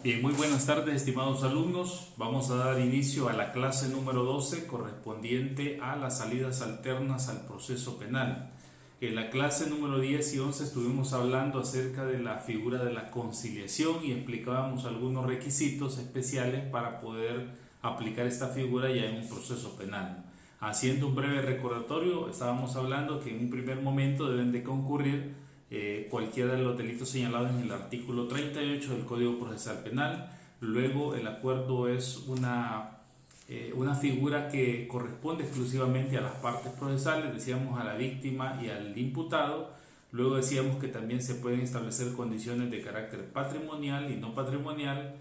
Bien, muy buenas tardes, estimados alumnos. Vamos a dar inicio a la clase número 12 correspondiente a las salidas alternas al proceso penal. En la clase número 10 y 11 estuvimos hablando acerca de la figura de la conciliación y explicábamos algunos requisitos especiales para poder aplicar esta figura ya en un proceso penal. Haciendo un breve recordatorio, estábamos hablando que en un primer momento deben de concurrir cualquiera de los delitos señalados en el artículo 38 del Código Procesal Penal. Luego el acuerdo es una figura que corresponde exclusivamente a las partes procesales, decíamos a la víctima y al imputado. Luego decíamos que también se pueden establecer condiciones de carácter patrimonial y no patrimonial.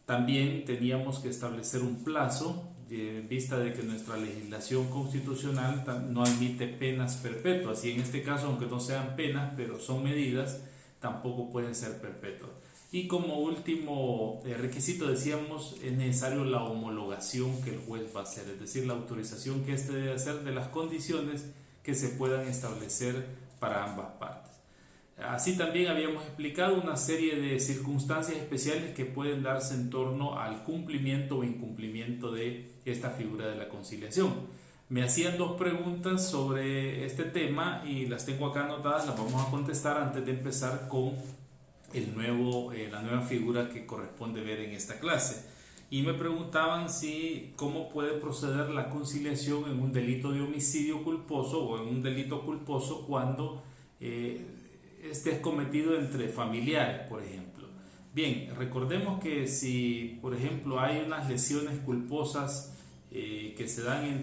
También teníamos que establecer un plazo, en vista de que nuestra legislación constitucional no admite penas perpetuas, y en este caso, aunque no sean penas, pero son medidas, tampoco pueden ser perpetuas. Y como último requisito decíamos, es necesario la homologación que el juez va a hacer, es decir, la autorización que éste debe hacer de las condiciones que se puedan establecer para ambas partes. Así también habíamos explicado una serie de circunstancias especiales que pueden darse en torno al cumplimiento o incumplimiento de esta figura de la conciliación. Me hacían dos preguntas sobre este tema y las tengo acá anotadas, las vamos a contestar antes de empezar con la nueva figura que corresponde ver en esta clase. Y me preguntaban cómo puede proceder la conciliación en un delito de homicidio culposo o en un delito culposo cuando este es cometido entre familiares, por ejemplo. Bien, recordemos que si, por ejemplo, hay unas lesiones culposas que se dan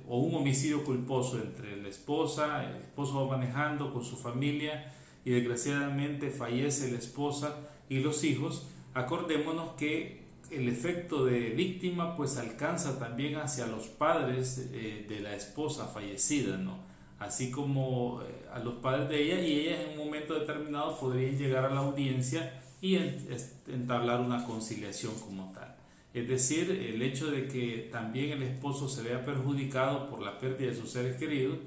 o un homicidio culposo entre la esposa, el esposo va manejando con su familia y desgraciadamente fallece la esposa y los hijos, acordémonos que el efecto de víctima pues alcanza también hacia los padres de la esposa fallecida, ¿no? Así como a los padres de ella, y ellas en un momento determinado podrían llegar a la audiencia y entablar una conciliación como tal. Es decir, el hecho de que también el esposo se vea perjudicado por la pérdida de sus seres queridos,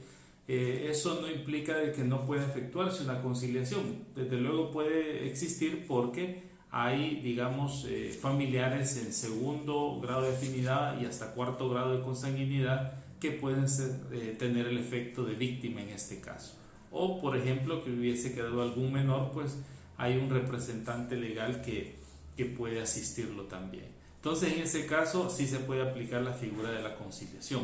eso no implica de que no pueda efectuarse una conciliación. Desde luego puede existir porque hay, digamos, familiares en segundo grado de afinidad y hasta cuarto grado de consanguinidad que pueden tener el efecto de víctima en este caso. O, por ejemplo, que hubiese quedado algún menor, pues hay un representante legal que puede asistirlo también. Entonces, en ese caso, sí se puede aplicar la figura de la conciliación.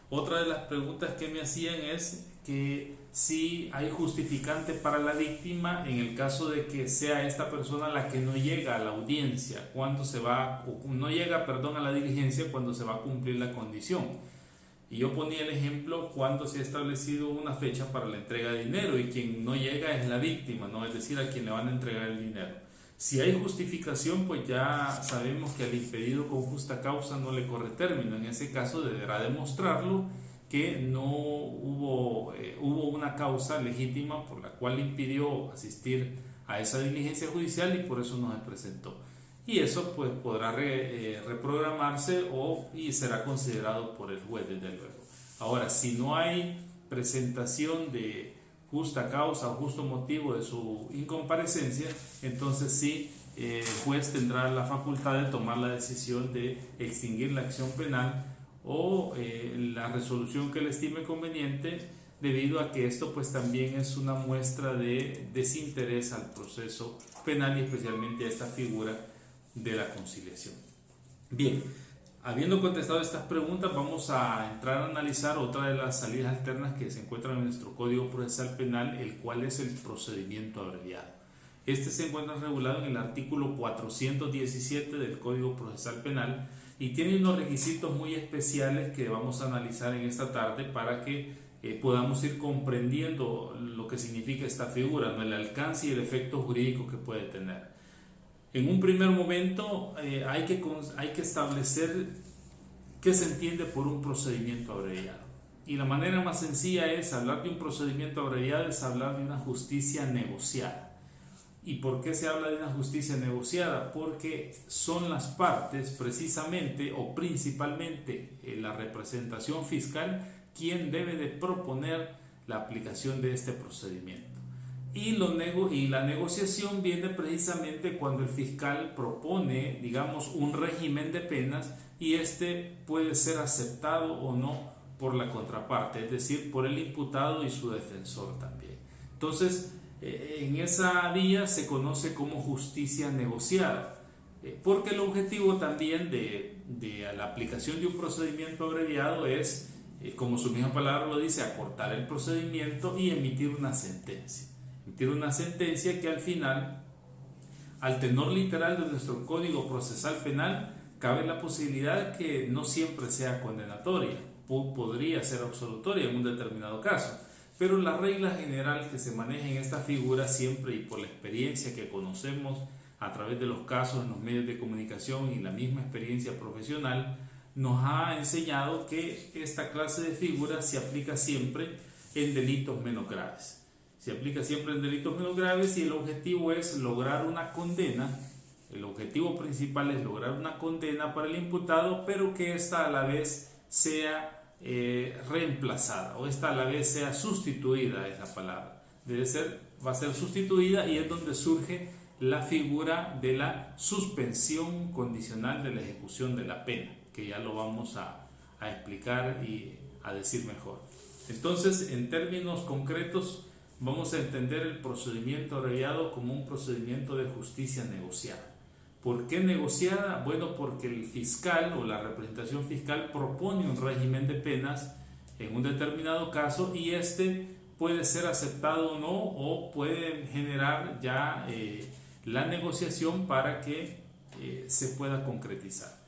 Otra de las preguntas que me hacían es que si hay justificante para la víctima en el caso de que sea esta persona la que no llega a la audiencia, no llega a la diligencia cuando se va a cumplir la condición. Y yo ponía el ejemplo cuando se ha establecido una fecha para la entrega de dinero y quien no llega es la víctima, ¿no? Es decir, a quien le van a entregar el dinero. Si hay justificación, pues ya sabemos que al impedido con justa causa no le corre término. En ese caso deberá demostrarlo que no hubo una causa legítima por la cual impidió asistir a esa diligencia judicial y por eso no se presentó. Y eso pues podrá reprogramarse y será considerado por el juez, desde luego. Ahora, si no hay presentación de justa causa o justo motivo de su incomparecencia, entonces sí, el juez tendrá la facultad de tomar la decisión de extinguir la acción penal o la resolución que le estime conveniente, debido a que esto pues también es una muestra de desinterés al proceso penal y especialmente a esta figura de la conciliación. Bien, habiendo contestado estas preguntas, vamos a entrar a analizar otra de las salidas alternas que se encuentran en nuestro Código Procesal Penal, el cual es el procedimiento abreviado. Este se encuentra regulado en el artículo 417 del Código Procesal Penal y tiene unos requisitos muy especiales que vamos a analizar en esta tarde para que podamos ir comprendiendo lo que significa esta figura, ¿no? El alcance y el efecto jurídico que puede tener. En un primer momento hay que establecer qué se entiende por un procedimiento abreviado. Y la manera más sencilla es hablar de un procedimiento abreviado, es hablar de una justicia negociada. ¿Y por qué se habla de una justicia negociada? Porque son las partes precisamente o principalmente la representación fiscal quien debe de proponer la aplicación de este procedimiento. y la negociación viene precisamente cuando el fiscal propone, digamos, un régimen de penas y este puede ser aceptado o no por la contraparte, es decir, por el imputado y su defensor también. Entonces, en esa vía se conoce como justicia negociada, porque el objetivo también de la aplicación de un procedimiento abreviado es, como su misma palabra lo dice, acortar el procedimiento y emitir una sentencia. Emitir una sentencia que al final, al tenor literal de nuestro Código Procesal Penal, cabe la posibilidad que no siempre sea condenatoria, podría ser absolutoria en un determinado caso, pero la regla general que se maneja en esta figura siempre, y por la experiencia que conocemos a través de los casos en los medios de comunicación y la misma experiencia profesional, nos ha enseñado que esta clase de figura se aplica siempre en delitos menos graves. Se aplica siempre en delitos menos graves y el objetivo es lograr una condena. El objetivo principal es lograr una condena para el imputado, pero que ésta a la vez sea reemplazada, o esta a la vez sea sustituida, es la palabra. Va a ser sustituida, y es donde surge la figura de la suspensión condicional de la ejecución de la pena, que ya lo vamos a explicar y a decir mejor. Entonces, en términos concretos, vamos a entender el procedimiento abreviado como un procedimiento de justicia negociada. ¿Por qué negociada? Bueno, porque el fiscal o la representación fiscal propone un régimen de penas en un determinado caso y este puede ser aceptado o no, o puede generar ya la negociación para que se pueda concretizar.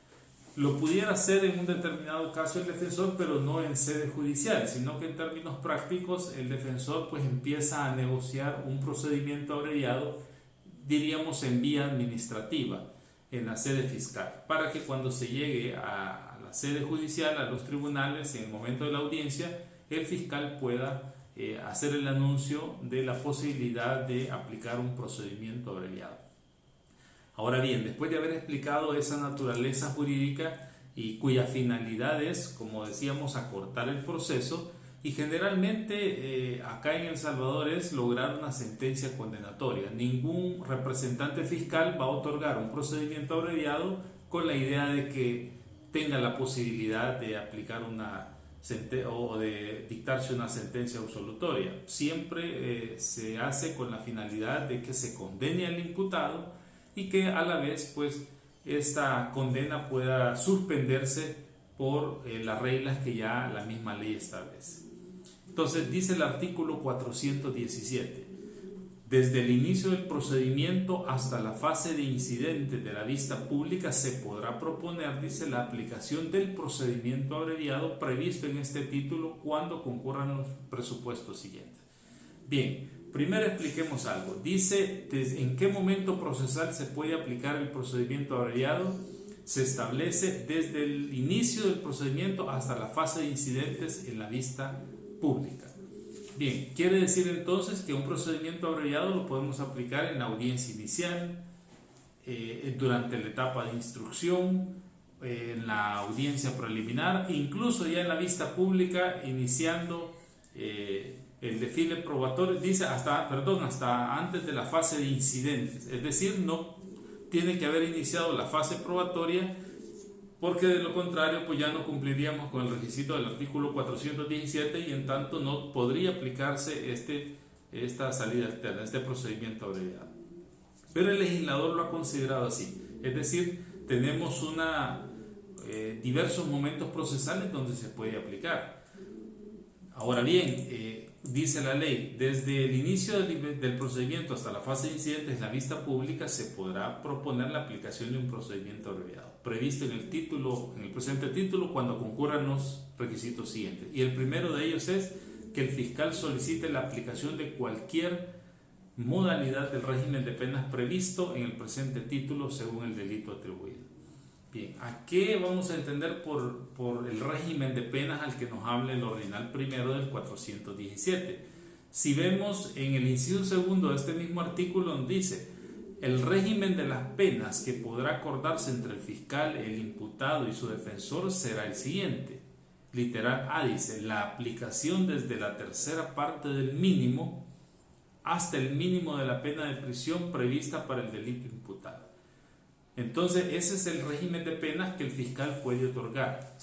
Lo pudiera hacer en un determinado caso el defensor, pero no en sede judicial, sino que en términos prácticos el defensor pues empieza a negociar un procedimiento abreviado, diríamos en vía administrativa, en la sede fiscal, para que cuando se llegue a la sede judicial, a los tribunales, en el momento de la audiencia, el fiscal pueda hacer el anuncio de la posibilidad de aplicar un procedimiento abreviado. Ahora bien, después de haber explicado esa naturaleza jurídica y cuya finalidad es, como decíamos, acortar el proceso, y generalmente acá en El Salvador es lograr una sentencia condenatoria. Ningún representante fiscal va a otorgar un procedimiento abreviado con la idea de que tenga la posibilidad de aplicar o de dictarse una sentencia absolutoria. Siempre se hace con la finalidad de que se condene al imputado y que a la vez pues esta condena pueda suspenderse por las reglas que ya la misma ley establece. Entonces dice el artículo 417, desde el inicio del procedimiento hasta la fase de incidente de la vista pública se podrá proponer, dice, la aplicación del procedimiento abreviado previsto en este título cuando concurran los presupuestos siguientes. Bien, primero expliquemos algo. Dice, ¿en qué momento procesal se puede aplicar el procedimiento abreviado? Se establece desde el inicio del procedimiento hasta la fase de incidentes en la vista pública. Bien, quiere decir entonces que un procedimiento abreviado lo podemos aplicar en la audiencia inicial, durante la etapa de instrucción, en la audiencia preliminar, incluso ya en la vista pública, iniciando el desfile probatorio, dice hasta antes de la fase de incidentes, es decir, no tiene que haber iniciado la fase probatoria, porque de lo contrario pues ya no cumpliríamos con el requisito del artículo 417 y en tanto no podría aplicarse esta salida alterna, este procedimiento abreviado. Pero el legislador lo ha considerado así, es decir, tenemos diversos momentos procesales donde se puede aplicar. Ahora bien, dice la ley, desde el inicio del procedimiento hasta la fase de incidentes en la vista pública se podrá proponer la aplicación de un procedimiento abreviado, previsto en el presente título cuando concurran los requisitos siguientes. Y el primero de ellos es que el fiscal solicite la aplicación de cualquier modalidad del régimen de penas previsto en el presente título según el delito atribuido. Bien, ¿a qué vamos a entender por el régimen de penas al que nos habla el ordinal primero del 417? Si vemos en el inciso segundo de este mismo artículo, donde dice: el régimen de las penas que podrá acordarse entre el fiscal, el imputado y su defensor será el siguiente. Literal A dice: la aplicación desde la tercera parte del mínimo hasta el mínimo de la pena de prisión prevista para el delito imputado. Entonces, ese es el régimen de penas que el fiscal puede otorgar.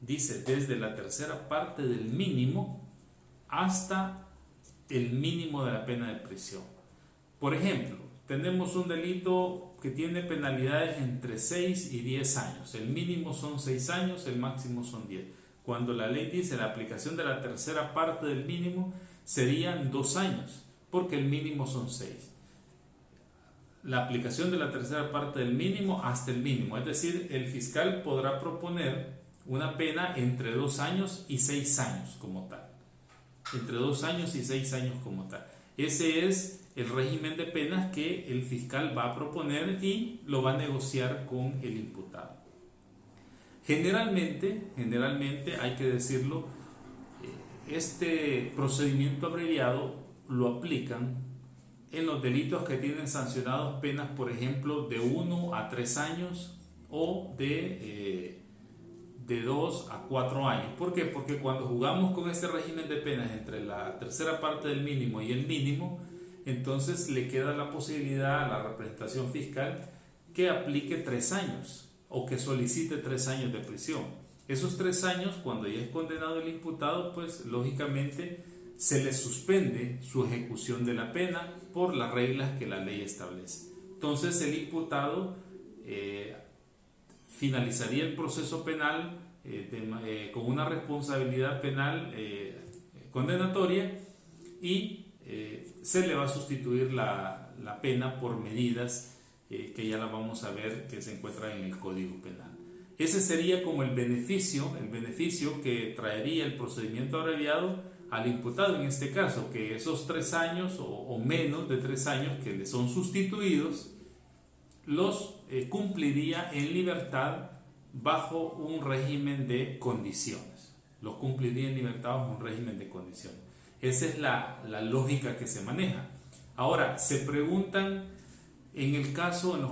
Dice, desde la tercera parte del mínimo hasta el mínimo de la pena de prisión. Por ejemplo, tenemos un delito que tiene penalidades entre 6 y 10 años. El mínimo son 6 años, el máximo son 10. Cuando la ley dice la aplicación de la tercera parte del mínimo serían 2 años, porque el mínimo son 6. La aplicación de la tercera parte del mínimo hasta el mínimo, es decir, el fiscal podrá proponer una pena entre 2 años y 6 años como tal. Entre 2 años y 6 años como tal. Ese es el régimen de penas que el fiscal va a proponer y lo va a negociar con el imputado. Generalmente hay que decirlo, este procedimiento abreviado lo aplican en los delitos que tienen sancionados penas, por ejemplo, de 1 a 3 años o de 2 a 4 años. ¿Por qué? Porque cuando jugamos con este régimen de penas entre la tercera parte del mínimo y el mínimo, entonces le queda la posibilidad a la representación fiscal que aplique 3 años o que solicite 3 años de prisión. Esos 3 años, cuando ya es condenado el imputado, pues lógicamente se le suspende su ejecución de la pena por las reglas que la ley establece. Entonces el imputado finalizaría el proceso penal con una responsabilidad penal condenatoria y se le va a sustituir la pena por medidas que ya la vamos a ver que se encuentran en el Código Penal. Ese sería como el beneficio que traería el procedimiento abreviado al imputado en este caso, que esos 3 años o menos de 3 años que le son sustituidos los cumpliría en libertad bajo un régimen de condiciones. Los cumpliría en libertad bajo un régimen de condiciones. Esa es la lógica que se maneja. Ahora, se preguntan, en los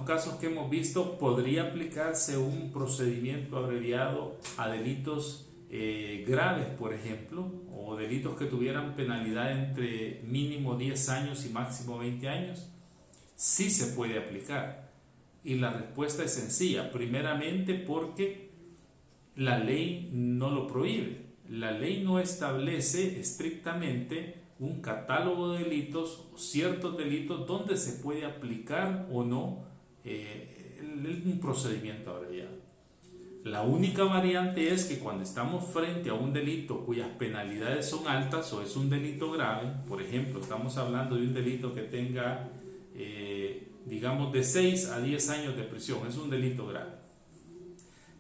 casos que hemos visto, ¿podría aplicarse un procedimiento abreviado a delitos graves, por ejemplo, o delitos que tuvieran penalidad entre mínimo 10 años y máximo 20 años? Sí se puede aplicar. Y la respuesta es sencilla. Primeramente porque la ley no lo prohíbe. La ley no establece estrictamente un catálogo de delitos o ciertos delitos donde se puede aplicar o no un procedimiento abreviado. La única variante es que cuando estamos frente a un delito cuyas penalidades son altas o es un delito grave, por ejemplo, estamos hablando de un delito que tenga digamos de 6 a 10 años de prisión, es un delito grave,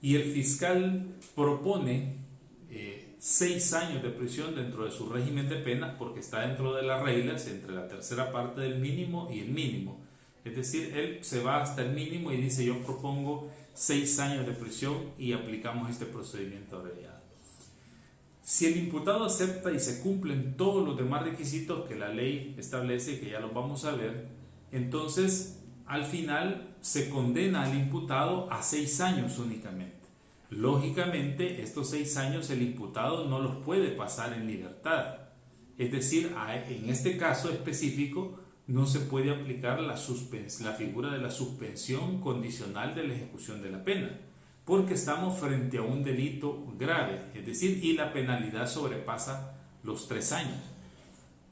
y el fiscal propone 6 años de prisión dentro de su régimen de penas porque está dentro de las reglas entre la tercera parte del mínimo y el mínimo, es decir, él se va hasta el mínimo y dice yo propongo 6 años de prisión y aplicamos este procedimiento abreviado. Si el imputado acepta y se cumplen todos los demás requisitos que la ley establece, que ya los vamos a ver, entonces al final se condena al imputado a 6 años únicamente. Lógicamente, estos 6 años el imputado no los puede pasar en libertad. Es decir, en este caso específico no se puede aplicar la figura de la suspensión condicional de la ejecución de la pena, porque estamos frente a un delito grave, es decir, y la penalidad sobrepasa los 3 años.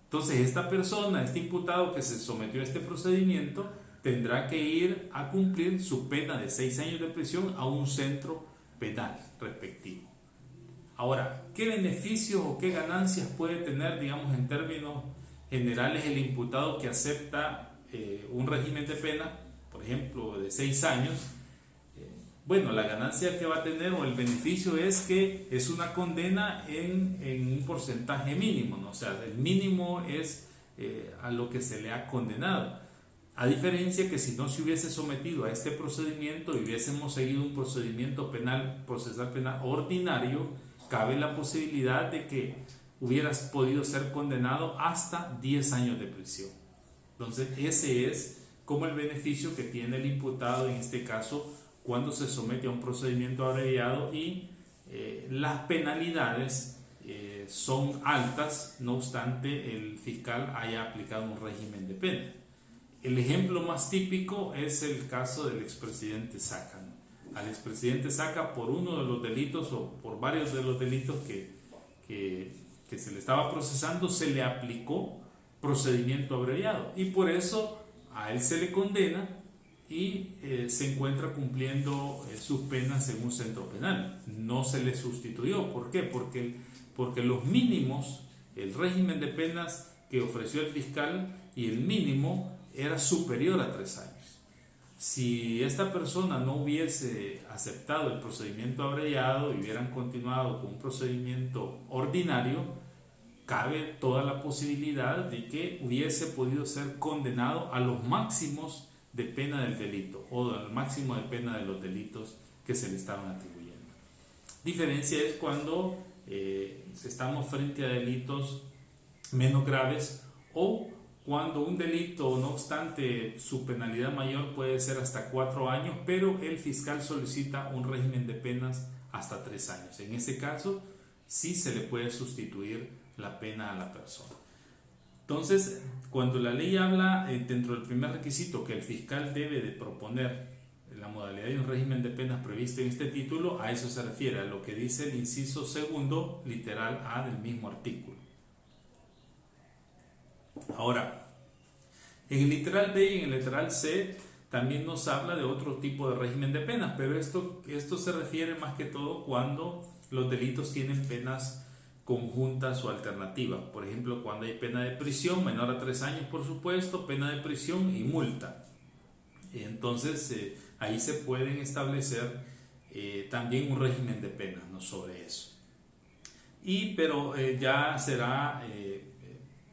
Entonces, esta persona, este imputado que se sometió a este procedimiento, tendrá que ir a cumplir su pena de 6 años de prisión a un centro penal respectivo. Ahora, ¿qué beneficios o qué ganancias puede tener, digamos, en términos generales el imputado que acepta un régimen de pena, por ejemplo, de 6 años? Bueno, la ganancia que va a tener o el beneficio es que es una condena en un porcentaje mínimo, ¿no? O sea, el mínimo es a lo que se le ha condenado. A diferencia que si no se hubiese sometido a este procedimiento y hubiésemos seguido un procedimiento penal, procesal penal ordinario, cabe la posibilidad de que hubieras podido ser condenado hasta 10 años de prisión. Entonces, ese es como el beneficio que tiene el imputado en este caso cuando se somete a un procedimiento abreviado y las penalidades son altas, no obstante el fiscal haya aplicado un régimen de pena. El ejemplo más típico es el caso del expresidente Saca, ¿no? Al expresidente Saca, por uno de los delitos o por varios de los delitos que se le estaba procesando, se le aplicó procedimiento abreviado y por eso a él se le condena y se encuentra cumpliendo sus penas en un centro penal. No se le sustituyó. ¿Por qué? Porque los mínimos, el régimen de penas que ofreció el fiscal y el mínimo era superior a 3 años. Si esta persona no hubiese aceptado el procedimiento abreviado y hubieran continuado con un procedimiento ordinario, cabe toda la posibilidad de que hubiese podido ser condenado a los máximos de pena del delito o al máximo de pena de los delitos que se le estaban atribuyendo. Diferencia es cuando estamos frente a delitos menos graves o cuando un delito, no obstante su penalidad mayor puede ser hasta 4 años, pero el fiscal solicita un régimen de penas hasta 3 años. En ese caso sí se le puede sustituir la pena a la persona. Entonces, cuando la ley habla dentro del primer requisito que el fiscal debe de proponer la modalidad de un régimen de penas previsto en este título, a eso se refiere, a lo que dice el inciso segundo, literal A del mismo artículo. Ahora, en el literal B y en el literal C también nos habla de otro tipo de régimen de penas, pero esto se refiere más que todo cuando los delitos tienen penas conjuntas o alternativas. Por ejemplo, cuando hay pena de prisión menor a 3 años, por supuesto, pena de prisión y multa. Entonces, ahí se pueden establecer también un régimen de penas, ¿no?, sobre eso. Pero ya será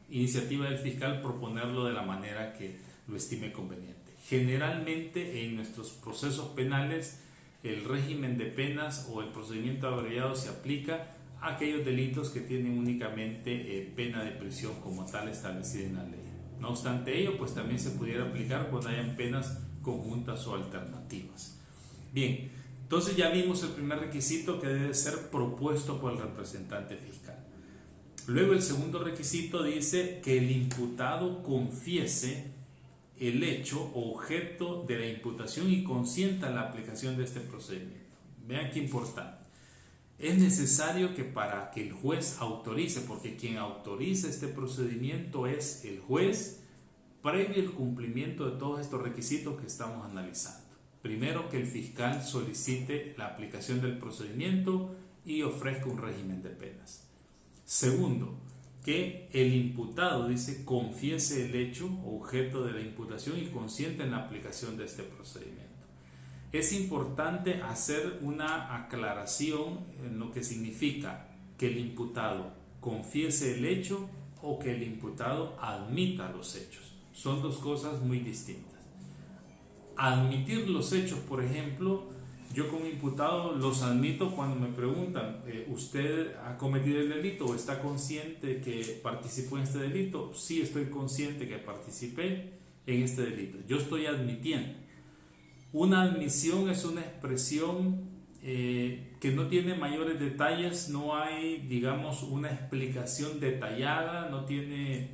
iniciativa del fiscal proponerlo de la manera que lo estime conveniente. Generalmente en nuestros procesos penales el régimen de penas o el procedimiento abreviado se aplica a aquellos delitos que tienen únicamente pena de prisión como tal establecida en la ley. No obstante ello, pues también se pudiera aplicar cuando hayan penas conjuntas o alternativas. Bien, entonces ya vimos el primer requisito, que debe ser propuesto por el representante fiscal. Luego el segundo requisito dice que el imputado confiese el hecho o objeto de la imputación y consienta la aplicación de este procedimiento. Vean qué importante. Es necesario que para que el juez autorice, porque quien autoriza este procedimiento es el juez, previo al cumplimiento de todos estos requisitos que estamos analizando. Primero, que el fiscal solicite la aplicación del procedimiento y ofrezca un régimen de penas. Segundo, que el imputado, dice, confiese el hecho o objeto de la imputación y consienta en la aplicación de este procedimiento. Es importante hacer una aclaración en lo que significa que el imputado confiese el hecho o que el imputado admita los hechos. Son dos cosas muy distintas. Admitir los hechos, por ejemplo, yo como imputado los admito cuando me preguntan, ¿usted ha cometido el delito o está consciente que participó en este delito? Sí, estoy consciente que participé en este delito. Yo estoy admitiendo. Una admisión es una expresión que no tiene mayores detalles, no hay, digamos, una explicación detallada, no tiene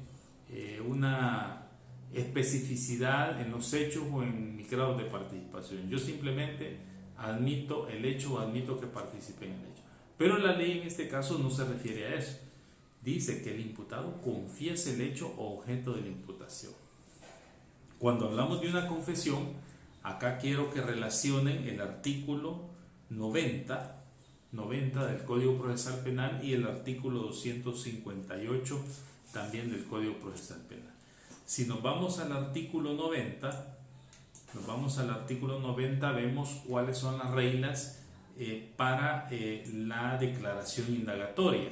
una especificidad en los hechos o en mis grados de participación. Yo simplemente admito el hecho o admito que participé en el hecho. Pero la ley en este caso no se refiere a eso. Dice que el imputado confiese el hecho o objeto de la imputación. Cuando hablamos de una confesión, acá quiero que relacionen el artículo 90 del Código Procesal Penal y el artículo 258 también del Código Procesal Penal. Si nos vamos al artículo 90, vemos cuáles son las reglas para la declaración indagatoria.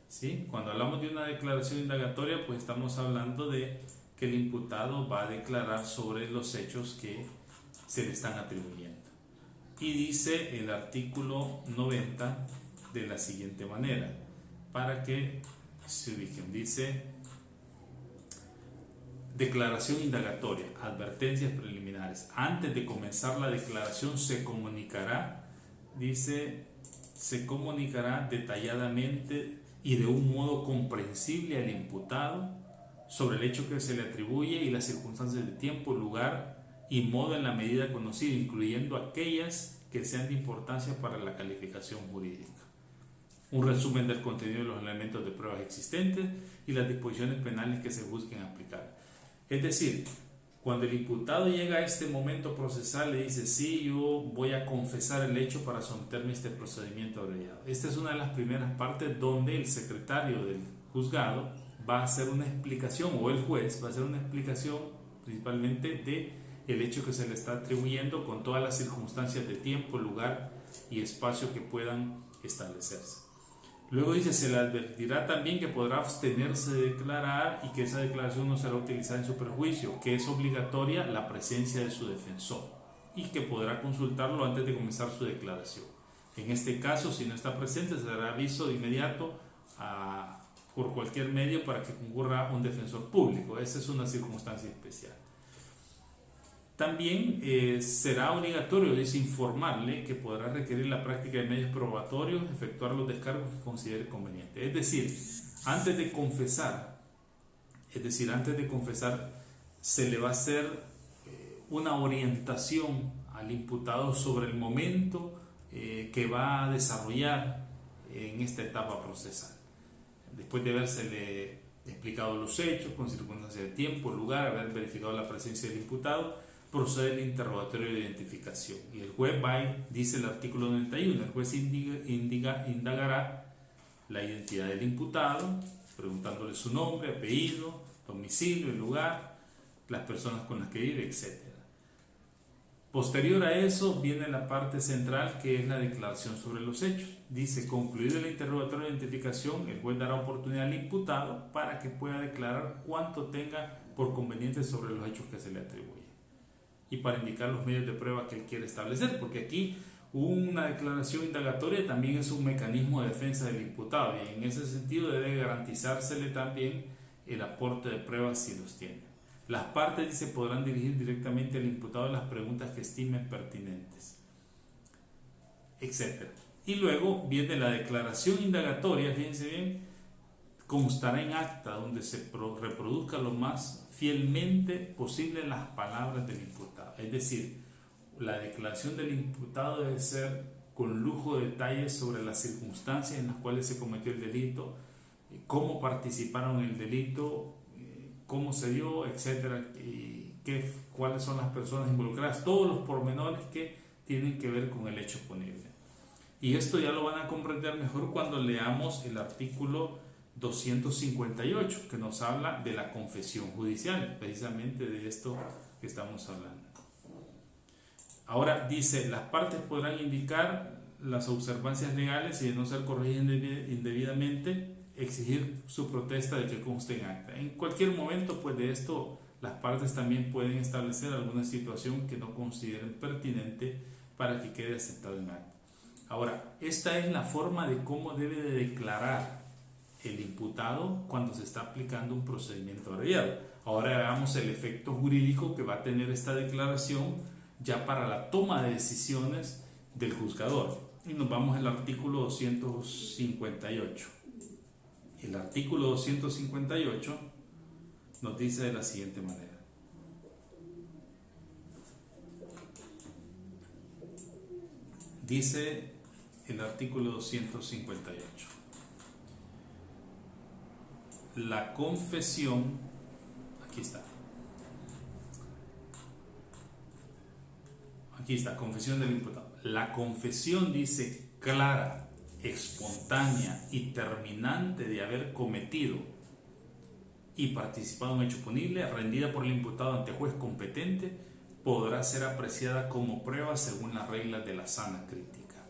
¿Sí? Cuando hablamos de una declaración indagatoria, pues estamos hablando de que el imputado va a declarar sobre los hechos que se le están atribuyendo. Y dice el artículo 90 de la siguiente manera, para que se ubiquen. Dice: declaración indagatoria, advertencias preliminares. Antes de comenzar la declaración se comunicará detalladamente y de un modo comprensible al imputado sobre el hecho que se le atribuye y las circunstancias de tiempo, lugar y modo en la medida conocida, incluyendo aquellas que sean de importancia para la calificación jurídica. Un resumen del contenido de los elementos de pruebas existentes y las disposiciones penales que se busquen aplicar. Es decir, cuando el imputado llega a este momento procesal, le dice: sí, yo voy a confesar el hecho para someterme a este procedimiento abreviado. Esta es una de las primeras partes donde el secretario del juzgado va a hacer una explicación, o el juez va a hacer una explicación principalmente de el hecho que se le está atribuyendo, con todas las circunstancias de tiempo, lugar y espacio que puedan establecerse. Luego dice: se le advertirá también que podrá abstenerse de declarar y que esa declaración no será utilizada en su perjuicio, que es obligatoria la presencia de su defensor y que podrá consultarlo antes de comenzar su declaración. En este caso, si no está presente, se dará aviso de inmediato por cualquier medio para que concurra un defensor público. Esa es una circunstancia especial. También será obligatorio, dice, informarle que podrá requerir la práctica de medios probatorios, efectuar los descargos que considere conveniente. Es decir, antes de confesar, se le va a hacer una orientación al imputado sobre el momento que va a desarrollar en esta etapa procesal. Después de habérsele explicado los hechos con circunstancias de tiempo, lugar, haber verificado la presencia del imputado, procede el interrogatorio de identificación. Y el juez va y dice el artículo 91, el juez indagará la identidad del imputado, preguntándole su nombre, apellido, domicilio, el lugar, las personas con las que vive, etc. Posterior a eso viene la parte central, que es la declaración sobre los hechos. Dice: concluido el interrogatorio de identificación, el juez dará oportunidad al imputado para que pueda declarar cuanto tenga por conveniente sobre los hechos que se le atribuyen y para indicar los medios de prueba que él quiere establecer, porque aquí una declaración indagatoria también es un mecanismo de defensa del imputado, y en ese sentido debe garantizársele también el aporte de pruebas si los tiene. Las partes, dice, podrán dirigir directamente al imputado las preguntas que estimen pertinentes, etc. Y luego viene la declaración indagatoria, fíjense bien, constará en acta donde se reproduzca lo más fielmente posible las palabras del imputado. Es decir, la declaración del imputado debe ser con lujo de detalles sobre las circunstancias en las cuales se cometió el delito, cómo participaron en el delito, cómo se dio, etcétera, y cuáles son las personas involucradas, todos los pormenores que tienen que ver con el hecho punible. Y esto ya lo van a comprender mejor cuando leamos el artículo 258, que nos habla de la confesión judicial, precisamente de esto que estamos hablando. Ahora dice: las partes podrán indicar las observancias legales y, de no ser corregidas indebidamente, exigir su protesta de que conste en acta. En cualquier momento, pues, de esto, las partes también pueden establecer alguna situación que no consideren pertinente para que quede aceptado en acta. Ahora, esta es la forma de cómo debe de declarar el imputado cuando se está aplicando un procedimiento abreviado. Ahora veamos el efecto jurídico que va a tener esta declaración ya para la toma de decisiones del juzgador. Y nos vamos al artículo 258. El artículo 258 nos dice de la siguiente manera: dice el artículo 258: la confesión, aquí está, confesión del imputado. La confesión, dice, clara, espontánea y terminante de haber cometido y participado en un hecho punible, rendida por el imputado ante juez competente, podrá ser apreciada como prueba según las reglas de la sana crítica.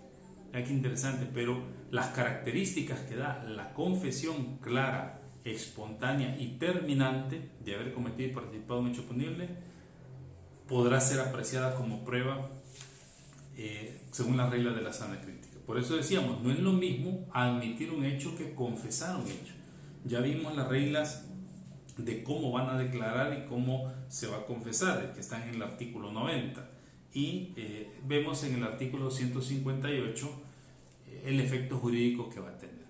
Qué interesante, pero las características que da la confesión clara, espontánea y terminante de haber cometido y participado en un hecho punible podrá ser apreciada como prueba según las reglas de la sana crítica. Por eso decíamos, no es lo mismo admitir un hecho que confesar un hecho. Ya vimos las reglas de cómo van a declarar y cómo se va a confesar, que están en el artículo 90, y vemos en el artículo 158 el efecto jurídico que va a tener.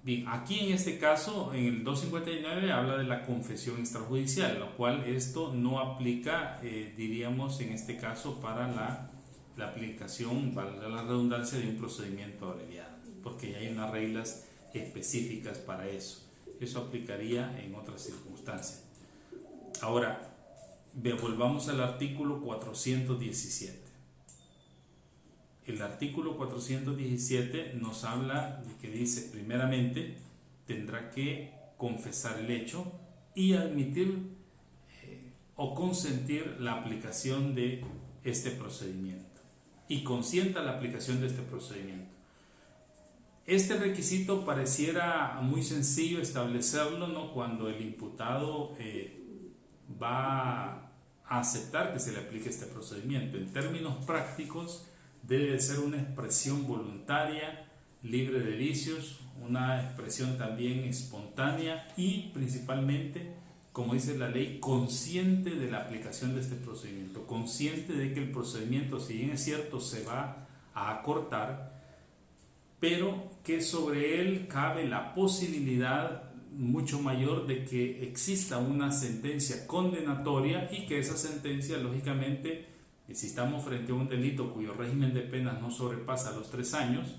Bien, aquí en este caso, en el 259 habla de la confesión extrajudicial, lo cual esto no aplica, diríamos en este caso, para la aplicación, valga la redundancia, de un procedimiento abreviado, porque ya hay unas reglas específicas para eso. Eso aplicaría en otras circunstancias. Ahora, volvamos al artículo 417. El artículo 417 nos habla de que dice, primeramente, tendrá que confesar el hecho y admitir o consentir la aplicación de este procedimiento. Y consienta la aplicación de este procedimiento. Este requisito pareciera muy sencillo establecerlo, ¿no?, cuando el imputado va a aceptar que se le aplique este procedimiento. En términos prácticos, debe ser una expresión voluntaria, libre de vicios, una expresión también espontánea y principalmente, como dice la ley, consciente de la aplicación de este procedimiento, consciente de que el procedimiento, si bien es cierto, se va a acortar, pero que sobre él cabe la posibilidad mucho mayor de que exista una sentencia condenatoria y que esa sentencia, lógicamente, si estamos frente a un delito cuyo régimen de penas no sobrepasa los 3 años,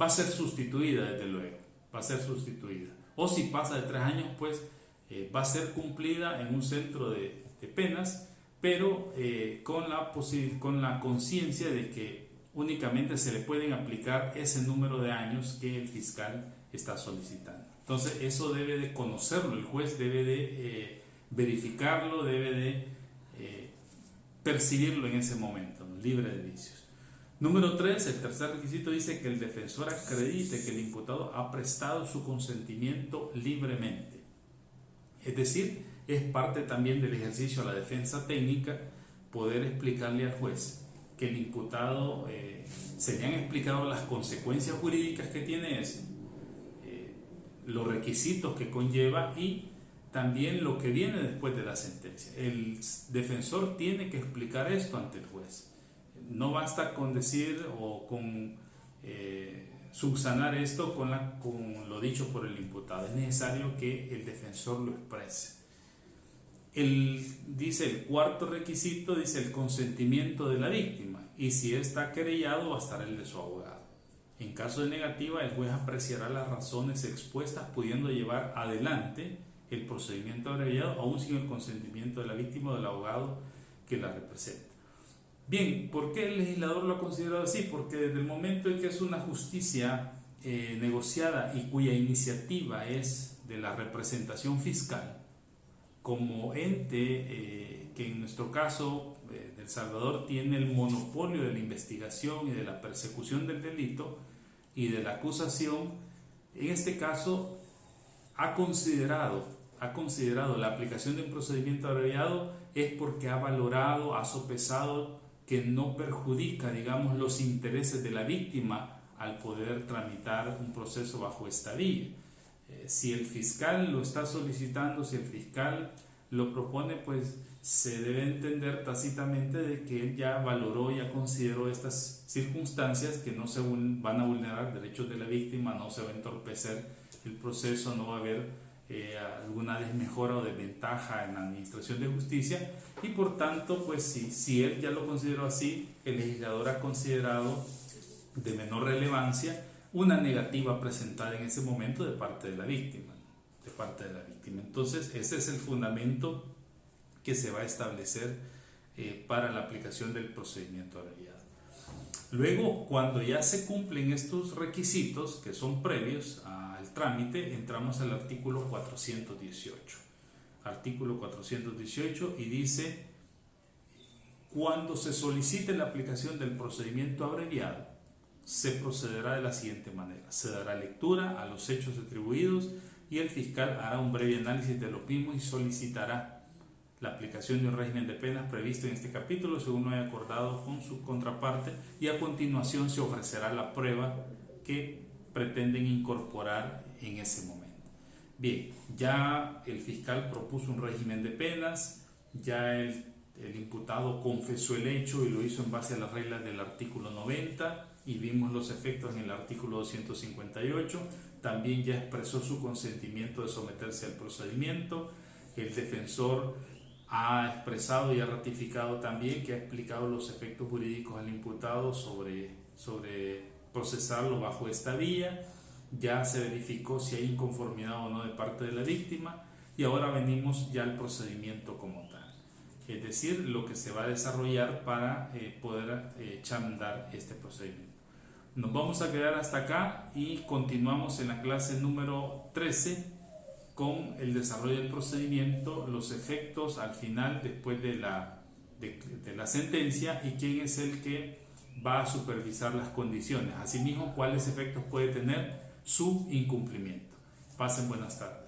va a ser sustituida, desde luego, va a ser sustituida. O si pasa de 3 años, pues va a ser cumplida en un centro de penas, pero con la conciencia de que únicamente se le pueden aplicar ese número de años que el fiscal está solicitando. Entonces, eso debe de conocerlo, el juez debe de verificarlo, debe de percibirlo en ese momento, ¿no?, libre de vicios. Número 3, el tercer requisito dice que el defensor acredite que el imputado ha prestado su consentimiento libremente. Es decir, es parte también del ejercicio de la defensa técnica poder explicarle al juez que el imputado se le han explicado las consecuencias jurídicas que tiene eso, los requisitos que conlleva y también lo que viene después de la sentencia. El defensor tiene que explicar esto ante el juez. No basta con decir o con subsanar esto con lo dicho por el imputado. Es necesario que el defensor lo exprese. Dice el cuarto requisito, dice el consentimiento de la víctima, y si está querellado, bastará el de su abogado. En caso de negativa, el juez apreciará las razones expuestas, pudiendo llevar adelante el procedimiento abreviado, aún sin el consentimiento de la víctima o del abogado que la representa. Bien, ¿por qué el legislador lo ha considerado así? Porque desde el momento en que es una justicia negociada y cuya iniciativa es de la representación fiscal, como ente que en nuestro caso de El Salvador tiene el monopolio de la investigación y de la persecución del delito y de la acusación, en este caso ha considerado la aplicación de un procedimiento abreviado es porque ha valorado, ha sopesado que no perjudica, digamos, los intereses de la víctima al poder tramitar un proceso bajo esta vía. Si el fiscal lo está solicitando, si el fiscal lo propone, pues se debe entender tácitamente de que él ya valoró, ya consideró estas circunstancias, que no se van a vulnerar derechos de la víctima, no se va a entorpecer el proceso, no va a haber alguna desmejora o desventaja en la administración de justicia, y por tanto, pues si él ya lo consideró así, el legislador ha considerado de menor relevancia una negativa presentada en ese momento de parte de la víctima. Entonces, ese es el fundamento que se va a establecer para la aplicación del procedimiento abreviado. Luego, cuando ya se cumplen estos requisitos que son previos al trámite, entramos al artículo 418. Artículo 418, y dice: cuando se solicite la aplicación del procedimiento abreviado, se procederá de la siguiente manera: se dará lectura a los hechos atribuidos y el fiscal hará un breve análisis de los mismos y solicitará la aplicación de un régimen de penas previsto en este capítulo según lo haya acordado con su contraparte, y a continuación se ofrecerá la prueba que pretenden incorporar en ese momento. Bien, ya el fiscal propuso un régimen de penas, ya el el imputado confesó el hecho y lo hizo en base a las reglas del artículo 90 y vimos los efectos en el artículo 258. También ya expresó su consentimiento de someterse al procedimiento. El defensor ha expresado y ha ratificado también que ha explicado los efectos jurídicos al imputado sobre procesarlo bajo esta vía. Ya se verificó si hay inconformidad o no de parte de la víctima y ahora venimos ya al procedimiento como tal, es decir, lo que se va a desarrollar para poder echar a andar este procedimiento. Nos vamos a quedar hasta acá y continuamos en la clase número 13 con el desarrollo del procedimiento, los efectos al final después de la sentencia y quién es el que va a supervisar las condiciones. Asimismo, cuáles efectos puede tener su incumplimiento. Pasen buenas tardes.